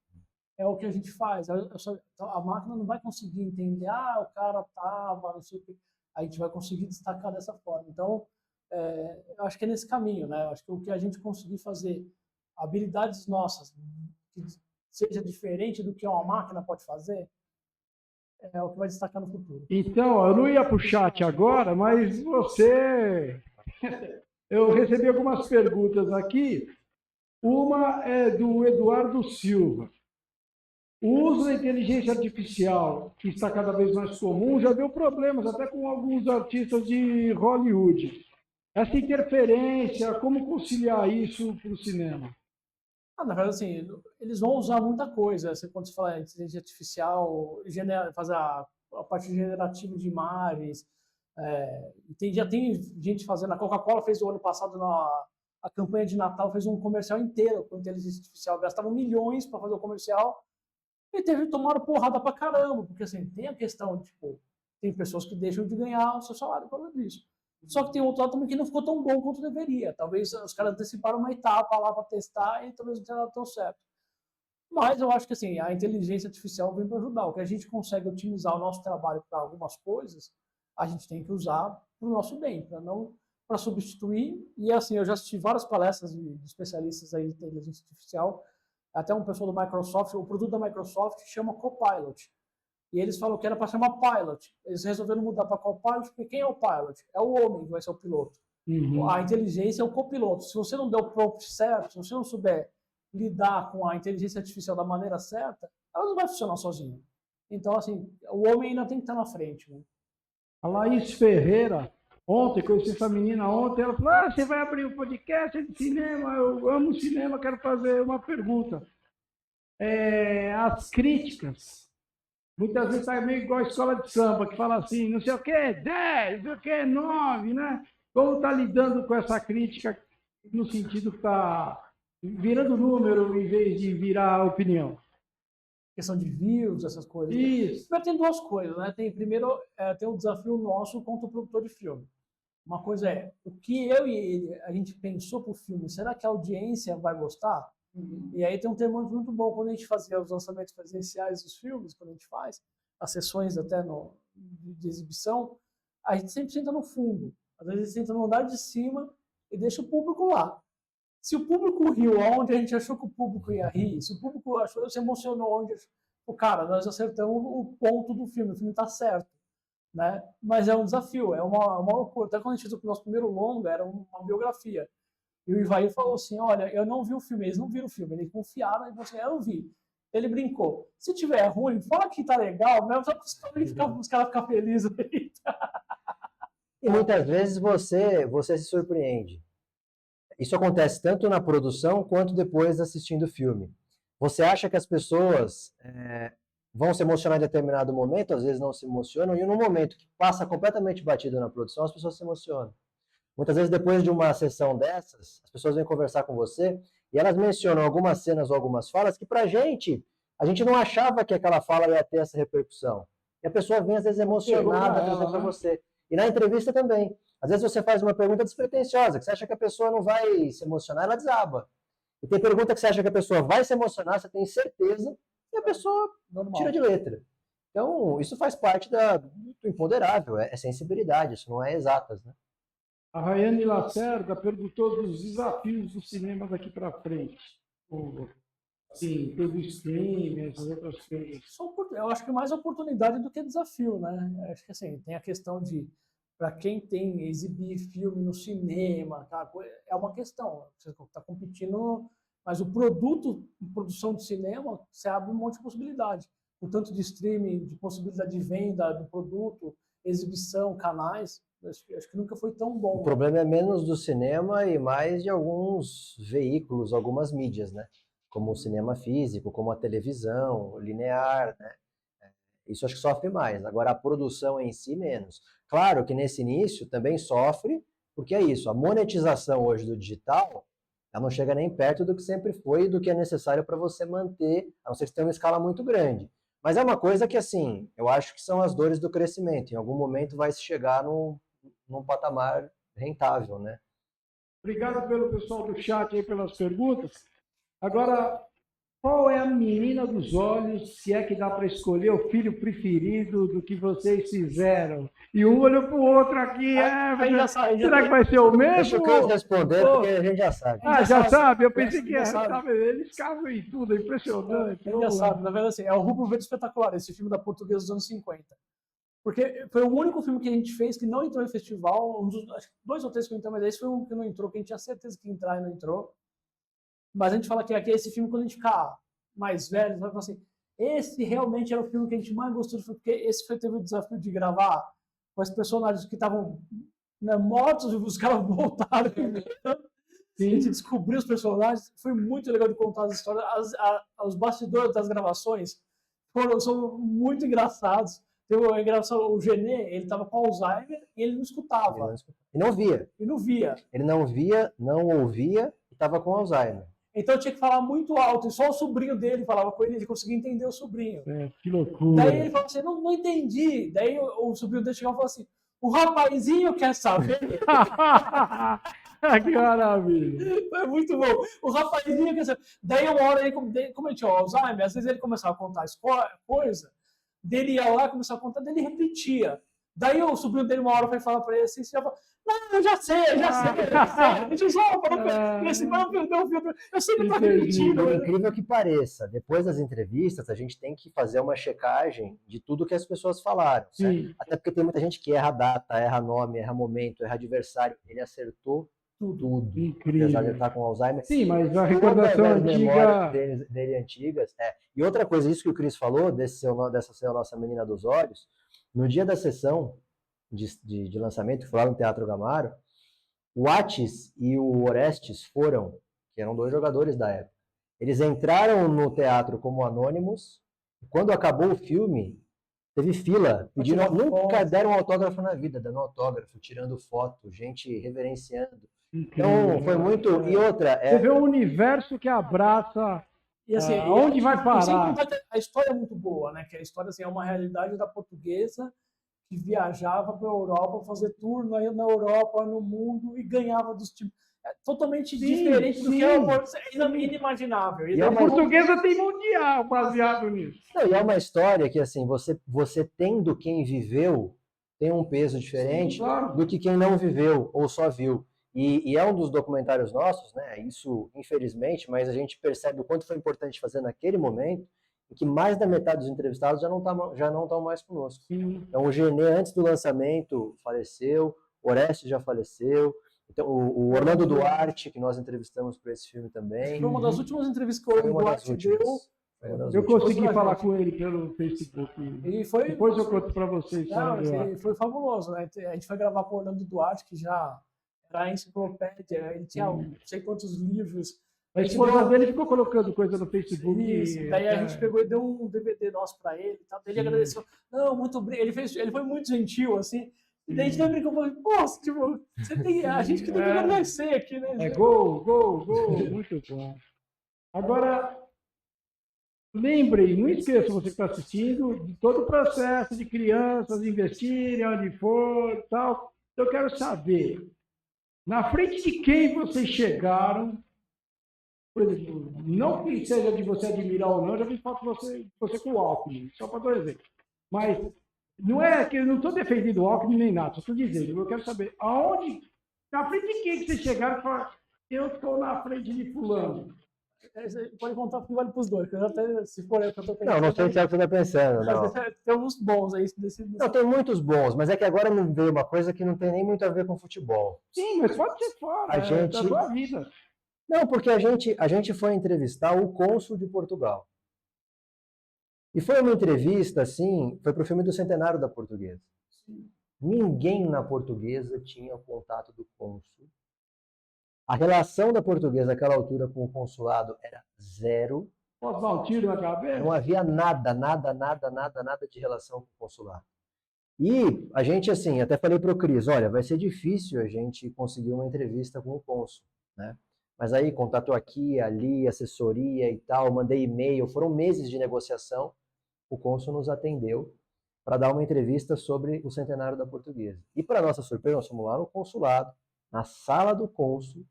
É o que a gente faz. A máquina não vai conseguir entender, o cara tava, não sei o quê. a gente vai conseguir destacar dessa forma. Então, eu acho que é nesse caminho, né? Eu acho que o que a gente conseguir fazer, habilidades nossas, que seja diferente do que uma máquina pode fazer, é o que vai destacar no futuro. Então, eu não ia para o chat agora, mas você... Eu recebi algumas perguntas aqui. Uma é do Eduardo Silva. O uso da inteligência artificial, que está cada vez mais comum, já deu problemas até com alguns artistas de Hollywood. Essa interferência, como conciliar isso para o cinema? Na verdade, assim, eles vão usar muita coisa. Você, quando você fala em inteligência artificial, fazer a parte generativa de imagens. Já tem gente fazendo. A Coca-Cola fez o ano passado, a campanha de Natal, fez um comercial inteiro com inteligência artificial. Gastavam milhões para fazer o comercial e tomaram porrada pra caramba. Porque, assim, tem a questão, tipo, tem pessoas que deixam de ganhar o seu salário por causa disso. Só que tem outro lado também que não ficou tão bom quanto deveria. Talvez os caras anteciparam uma etapa lá para testar e talvez não tenha dado tão certo. Mas eu acho que assim, a inteligência artificial vem para ajudar. O que a gente consegue otimizar o nosso trabalho para algumas coisas, a gente tem que usar para o nosso bem, para não para substituir. E assim, eu já assisti várias palestras de especialistas aí em inteligência artificial, até um pessoal do Microsoft, o produto da Microsoft chama Copilot. E eles falam que era para chamar Pilot. Eles resolveram mudar para Copilot, porque quem é o Pilot? É o homem que vai ser o piloto. Uhum. A inteligência é o copiloto. Se você não der o prompt certo, se você não souber lidar com a inteligência artificial da maneira certa, ela não vai funcionar sozinha. Então, assim, o homem ainda tem que estar na frente. Né? A Laís Ferreira, ontem, conheci essa menina ontem, ela falou, você vai abrir um podcast de cinema, eu amo cinema, quero fazer uma pergunta. As críticas, muitas vezes está meio igual a escola de samba, que fala assim, não sei o que, 10, não sei o que, 9, né? Como está lidando com essa crítica no sentido que está virando número em vez de virar opinião? Questão de views, essas coisas. Isso. Mas tem duas coisas, né? Primeiro, tem um desafio nosso contra o produtor de filme. Uma coisa é, o que eu e ele, a gente pensou para o filme, será que a audiência vai gostar? Uhum. E aí tem um termômetro muito bom, quando a gente fazia os lançamentos presenciais dos filmes, quando a gente faz, as sessões até de exibição, a gente sempre senta no fundo. Às vezes a gente senta no andar de cima e deixa o público lá. Se o público riu onde a gente achou que o público ia rir, se o público achou, se emocionou onde... Cara, nós acertamos o ponto do filme, o filme está certo. Né? Mas é um desafio, é uma loucura. Até quando a gente fez o nosso primeiro longa, era uma biografia. E o Ivair falou assim, olha, eu não vi o filme, eles não viram o filme, eles confiaram e falaram assim, eu vi. Ele brincou, se tiver ruim, fala que tá legal, mesmo só para os caras ficarem felizes. E muitas vezes você se surpreende. Isso acontece tanto na produção quanto depois assistindo o filme. Você acha que as pessoas vão se emocionar em determinado momento, às vezes não se emocionam, e no momento que passa completamente batido na produção, as pessoas se emocionam. Muitas vezes, depois de uma sessão dessas, as pessoas vêm conversar com você e elas mencionam algumas cenas ou algumas falas que, a gente não achava que aquela fala ia ter essa repercussão. E a pessoa vem, às vezes, emocionada para você. E na entrevista também. Às vezes você faz uma pergunta despretensiosa, que você acha que a pessoa não vai se emocionar, ela desaba. E tem pergunta que você acha que a pessoa vai se emocionar, você tem certeza, e a pessoa tira de letra. Então, isso faz parte do imponderável, é sensibilidade, isso não é exatas, né? A Rayane Lacerda perguntou dos desafios do cinema daqui para frente. Sim, todo o streaming, essas outras coisas. Eu acho que mais oportunidade do que desafio, né? Acho que assim, tem a questão de, para quem tem exibir filme no cinema, é uma questão. Você está competindo, mas o produto, produção de cinema, você abre um monte de possibilidade. O tanto de streaming, de possibilidade de venda do produto, exibição, canais, acho que nunca foi tão bom. O problema é menos do cinema e mais de alguns veículos, algumas mídias, né? Como o cinema físico, como a televisão, linear, né? Isso acho que sofre mais. Agora, a produção em si, menos. Claro que nesse início também sofre, porque é isso, a monetização hoje do digital, ela não chega nem perto do que sempre foi e do que é necessário para você manter, a não ser que tenha uma escala muito grande. Mas é uma coisa que, assim, eu acho que são as dores do crescimento. Em algum momento vai se chegar num patamar rentável, né? Obrigado pelo pessoal do chat aí pelas perguntas. Agora, qual é a menina dos olhos, se é que dá para escolher o filho preferido do que vocês fizeram? E um olhou para o outro aqui, será que vai ser o mesmo? Deixa o Cris responder, porque a gente já sabe. Já sabe? Eu pensei que já sabe. sabe, eles cavam em tudo, é impressionante. Já sabe, na verdade, assim, é o Rubro Verde Espetacular, esse filme da Portuguesa dos anos 50. Porque foi o único filme que a gente fez que não entrou em festival, acho que 2 ou 3 que entrou, mas esse foi um que não entrou, que a gente tinha certeza que ia entrar e não entrou. Mas a gente fala que aqui é esse filme, quando a gente ficar mais velho, vai falar assim, esse realmente era o filme que a gente mais gostou, porque esse teve o desafio de gravar com os personagens que estavam, né, mortos, e os caras voltaram. A gente descobriu os personagens, foi muito legal de contar as histórias. Os bastidores das gravações são muito engraçados. Tem engraçado, o Genê, ele estava com Alzheimer e ele não escutava. E não via. E não via. Ele não via, não ouvia e estava com Alzheimer. Então eu tinha que falar muito alto, e só o sobrinho dele falava com ele, ele conseguia entender o sobrinho. Que loucura. Daí ele falou assim, não entendi. Daí o sobrinho dele chegou e falou assim, o rapazinho quer saber. Que maravilha. Foi muito bom. O rapazinho quer saber. Daí uma hora, como ele tinha o Alzheimer, às vezes ele começava a contar coisa, dele ia lá, começava a contar, dele repetia. Daí o sobrinho dele uma hora foi falar para ele assim, não, eu já sei. A gente só falou pra ele assim, não perdeu o filtro. Eu sempre tô repetindo. Por incrível que pareça, depois das entrevistas, a gente tem que fazer uma checagem de tudo que as pessoas falaram. Até porque tem muita gente que erra data, erra nome, erra momento, erra adversário. Ele acertou tudo. Incrível. Apesar de ele estar com Alzheimer. Sim, mas a recordação antiga... dele antigas. E outra coisa, isso que o Cris falou, dessa ser a nossa menina dos olhos, no dia da sessão de lançamento, que foi lá no Teatro Gamaro, o Atis e o Orestes que eram 2 jogadores da época, eles entraram no teatro como anônimos, e quando acabou o filme, teve fila, nunca deram autógrafo na vida, dando autógrafo, tirando foto, gente reverenciando. Então, foi muito... E outra... Você vê um universo que abraça... E assim, onde vai parar? A história é muito boa, né? Que a história assim, é uma realidade da Portuguesa que viajava para a Europa, fazer tour na Europa, no mundo, e ganhava dos times. É totalmente diferente do que é inimaginável. E a Portuguesa tem mundial baseado nisso. Não, e é uma história que, assim, você tendo quem viveu, tem um peso diferente do que quem não viveu ou só viu. E é um dos documentários nossos, né? Isso, infelizmente, mas a gente percebe o quanto foi importante fazer naquele momento, e que mais da metade dos entrevistados já não estão mais conosco. Então, o Genê, antes do lançamento, faleceu, o Orestes já faleceu, então, o Orlando Duarte, que nós entrevistamos para esse filme também. Foi uma das últimas entrevistas que o Orlando Duarte deu. Eu consegui falar com ele pelo Facebook. Depois eu conto para vocês. Foi fabuloso, né? A gente foi gravar com o Orlando Duarte, que já era enciclopédia, ele tinha não sei quantos livros. A esposa dele ficou colocando coisa no Facebook. Isso, daí a gente pegou e deu um DVD nosso para ele. Tá? Ele agradeceu. Não, muito obrigado. Ele foi muito gentil, assim. E daí a gente brincou e falou, poxa, tipo, a gente que tem que agradecer aqui, né? Gol, muito bom. Agora, lembrem, não esqueça, você que está assistindo, de todo o processo de crianças investirem onde for e tal. Eu quero saber, na frente de quem vocês chegaram, por exemplo, não que seja de você admirar ou não, já vi foto de você com o Alckmin, só para dar um exemplo. Mas não é que eu não estou defendendo o Alckmin nem nada, só estou dizendo, eu quero saber aonde, na frente de quem que vocês chegaram e falaram, eu estou na frente de fulano. Pode contar porque vale para os dois, que eu até, se for eu que eu estou pensando. Não sei se é o que você está pensando. Não. Tem alguns bons aí. Não, tem muitos bons, mas é que agora me veio uma coisa que não tem nem muito a ver com futebol. Sim, mas pode ser fora, da sua vida. Não, porque a gente foi entrevistar o cônsul de Portugal. E foi uma entrevista, assim, foi para o filme do Centenário da Portuguesa. Sim. Ninguém na Portuguesa tinha o contato do cônsul. A relação da Portuguesa naquela altura com o consulado era zero. Posso dar um tiro na cabeça? Não havia nada de relação com o consulado. E a gente, assim, até falei para o Cris, olha, vai ser difícil a gente conseguir uma entrevista com o cônsul, né? Mas aí, contatou aqui, ali, assessoria e tal, mandei e-mail, foram meses de negociação. O cônsul nos atendeu para dar uma entrevista sobre o Centenário da Portuguesa. E, para nossa surpresa, nós fomos lá no consulado, na sala do cônsul,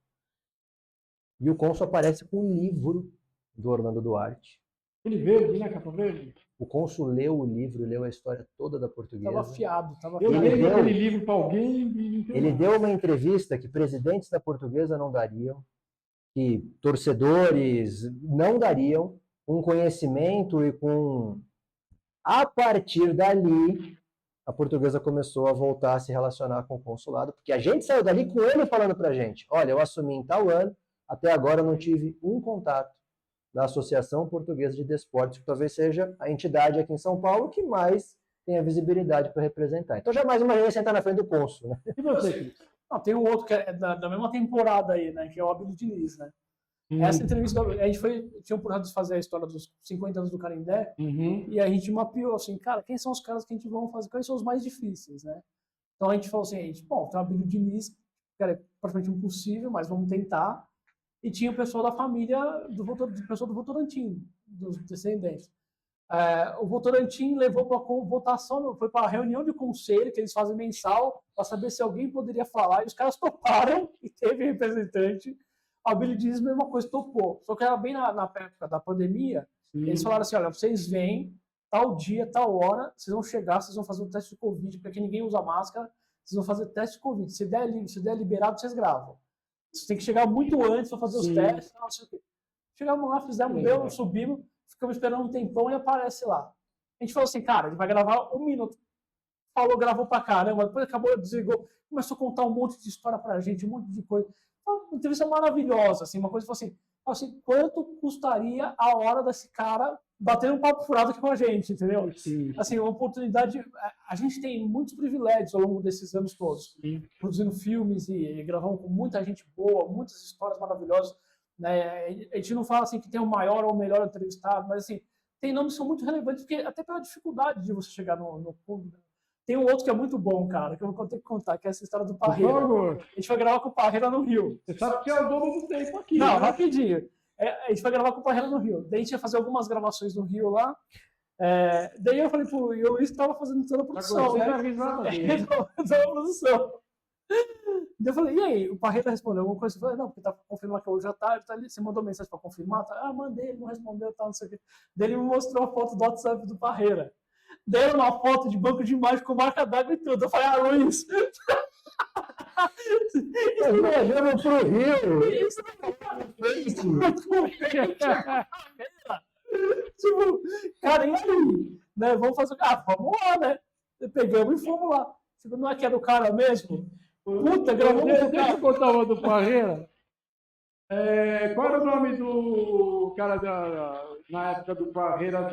e o cônsul aparece com um livro do Orlando Duarte. Ele verde, né, capa verde? O cônsul leu o livro, leu a história toda da Portuguesa. Tava afiado, Eu afiado. dei aquele livro para alguém. Ele deu uma entrevista que presidentes da Portuguesa não dariam, que torcedores não dariam, com conhecimento e com... A partir dali, a Portuguesa começou a voltar a se relacionar com o consulado, porque a gente saiu dali com ele falando pra gente, olha, eu assumi em tal ano, até agora eu não tive um contato da Associação Portuguesa de Desportos, que talvez seja a entidade aqui em São Paulo que mais tem a visibilidade para representar. Então já mais uma vez sentar na frente do cônsul, né? E você, Cris? Não, tem um outro que é da mesma temporada aí, né? Que é o Abílio Diniz, né? Essa entrevista, a gente tinha um projeto de fazer a história dos 50 anos do Canindé, e a gente mapeou assim, cara, quem são os caras que a gente vai fazer, quais são os mais difíceis, né? Então a gente falou assim, bom, tem o Abílio Diniz, que é praticamente impossível, mas vamos tentar. E tinha o pessoal da família, do pessoal do Votorantim, dos descendentes. O Votorantim levou para a votação, foi para a reunião de conselho que eles fazem mensal, para saber se alguém poderia falar, e os caras toparam, e teve representante. O Abílio Diniz, mesma coisa, topou. Só que era bem na época da pandemia, eles falaram assim, olha, vocês vêm, tal dia, tal hora, vocês vão chegar, vocês vão fazer um teste de Covid, porque ninguém usa máscara, vocês vão fazer teste de Covid. Se der liberado, vocês gravam. Você tem que chegar muito antes para fazer os testes, não sei o quê. Chegamos lá, fizemos, subimos, ficamos esperando um tempão e aparece lá. A gente falou assim, cara, ele vai gravar 1 minuto. Falou, gravou pra caramba, depois acabou, desligou, começou a contar um monte de história pra gente, um monte de coisa. Uma entrevista maravilhosa, assim, uma coisa assim, quanto custaria a hora desse cara bater um papo furado aqui com a gente, entendeu? Sim. Assim, uma oportunidade, a gente tem muitos privilégios ao longo desses anos todos, produzindo filmes e gravando com muita gente boa, muitas histórias maravilhosas, né? A gente não fala assim que tem o maior ou o melhor entrevistado, mas assim, tem nomes que são muito relevantes, porque até pela dificuldade de você chegar no público. Tem um outro que é muito bom, cara, que eu vou ter que contar, que é essa história do Parreira. Por favor. A gente foi gravar com o Parreira no Rio. Você sabe que é o dono do tempo aqui. Não, né? rapidinho. A gente foi gravar com o Parreira no Rio. Daí a gente ia fazer algumas gravações no Rio lá. Daí eu falei pro Luiz que tava fazendo toda a produção, né? Toda a produção. Daí eu falei, e aí? O Parreira respondeu alguma coisa? Eu falei, não, porque tá confirmando que hoje já tá ali. Você mandou mensagem pra confirmar? Tá? Mandei, ele não respondeu, tal, não sei o quê. Daí ele me mostrou a foto do WhatsApp do Parreira. Deram uma foto de banco de imagem com marca d'água e tudo. Eu falei, Luiz. Viajando pro Rio. Isso tipo, cara, e aí? Né? Vamos fazer. Vamos lá, né? Pegamos e fomos lá. Tipo, não é que é do cara mesmo? Puta, gravou muito. Deixa eu contar uma do Parreira. Qual era o nome do cara na época do Parreira?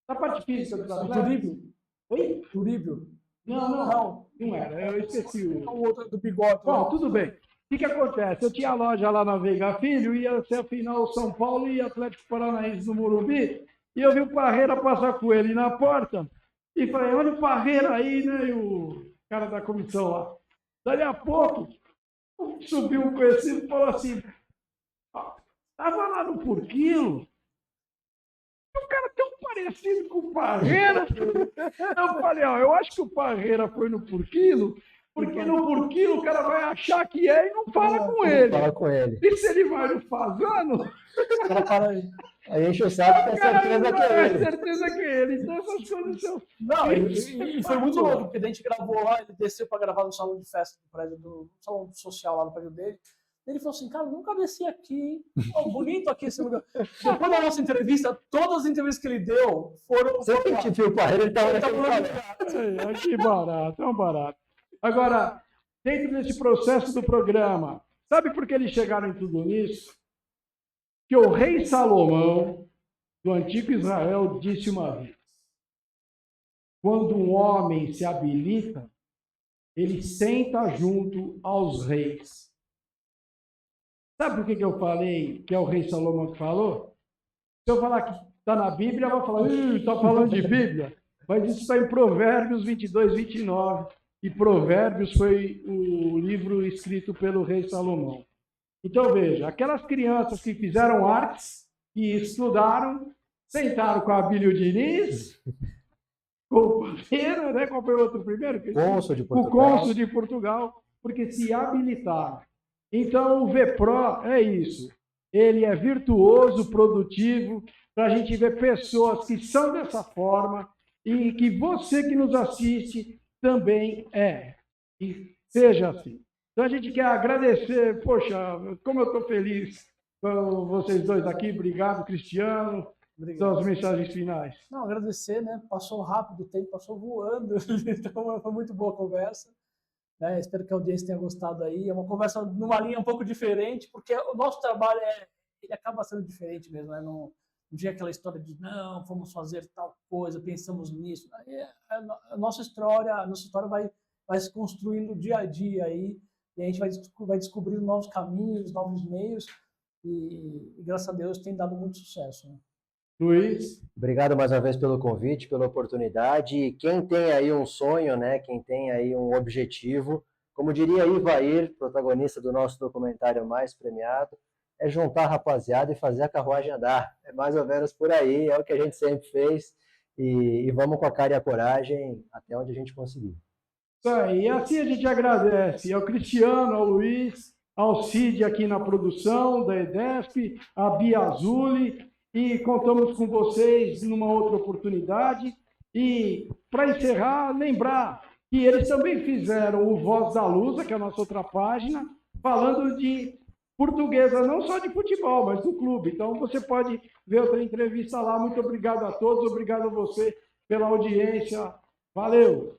Da parte física do atletas? Turíbio. Oi? Turíbio. Não era. Eu esqueci O outro do bigode. Bom, tudo bem. O que acontece? Eu tinha loja lá na Veiga Filho, ia ser a final São Paulo e Atlético Paranaense no Morumbi, e eu vi o Parreira passar com ele na porta, e falei, olha o Parreira aí, né? E o cara da comissão lá. Dali a pouco, subiu um conhecido e falou assim, tava lá no Por Quilo, o cara tão parecido com o Parreira. Eu falei, eu acho que o Parreira foi no Por Quilo, porque no Por Quilo o cara vai achar que é e não fala com ele. Fala com ele. E se ele vai no Fazano, O cara fala aí. Aí enche o saco, tem certeza que é ele. certeza que é ele. Então essas coisas são... Não, e foi muito louco, porque a gente gravou lá, ele desceu para gravar no salão de festa do prédio, no salão social lá no prédio dele. Ele falou assim, cara, nunca desci aqui, hein? Bonito aqui esse lugar. Depois da nossa entrevista, todas as entrevistas que ele deu foram... Sempre que viu o Parreira, ele tava naquele lugar. Que barato, é um barato. Agora, dentro desse processo do programa, sabe por que eles chegaram em tudo isso? Que o rei Salomão, do antigo Israel, disse uma vez, quando um homem se habilita, ele senta junto aos reis. Sabe por que eu falei que é o rei Salomão que falou? Se eu falar que está na Bíblia, eu vou falar, está falando de Bíblia. Mas isso está em Provérbios 22, 29. E Provérbios foi o livro escrito pelo rei Salomão. Então, veja, aquelas crianças que fizeram artes, que estudaram, sentaram com a Abílio Diniz, com o Parreira, né? Qual foi o outro primeiro? Cônsul de Portugal. O cônsul de Portugal, porque se habilitaram. Então, o VEPRO é isso. ele é virtuoso, produtivo, para a gente ver pessoas que são dessa forma e que você que nos assiste também é. E seja assim. Então a gente quer agradecer, poxa, como eu estou feliz com vocês dois aqui. Obrigado, Cristiano. São as mensagens finais. Não, agradecer, né? Passou rápido o tempo, passou voando. Então foi muito boa a conversa. Né? Espero que a audiência tenha gostado aí. É uma conversa numa linha um pouco diferente, porque o nosso trabalho ele acaba sendo diferente mesmo, né? Não tinha aquela história de não, vamos fazer tal coisa, pensamos nisso. A nossa história vai se construindo dia a dia aí, e a gente vai descobrindo novos caminhos, novos meios, e graças a Deus tem dado muito sucesso. Né? Luiz. Obrigado mais uma vez pelo convite, pela oportunidade. E quem tem aí um sonho, né? Quem tem aí um objetivo, como diria Ivair, protagonista do nosso documentário mais premiado, é juntar a rapaziada e fazer a carruagem andar. É mais ou menos por aí, é o que a gente sempre fez. E vamos com a cara e a coragem até onde a gente conseguir. Isso aí. E assim a gente agradece ao Cristiano, ao Luiz, ao Cid aqui na produção da EDESP, a Bia Azuli, e contamos com vocês numa outra oportunidade. E, para encerrar, lembrar que eles também fizeram o Voz da Lusa, que é a nossa outra página, falando de portuguesa, não só de futebol, mas do clube. Então, você pode ver outra entrevista lá. Muito obrigado a todos, obrigado a você pela audiência. Valeu!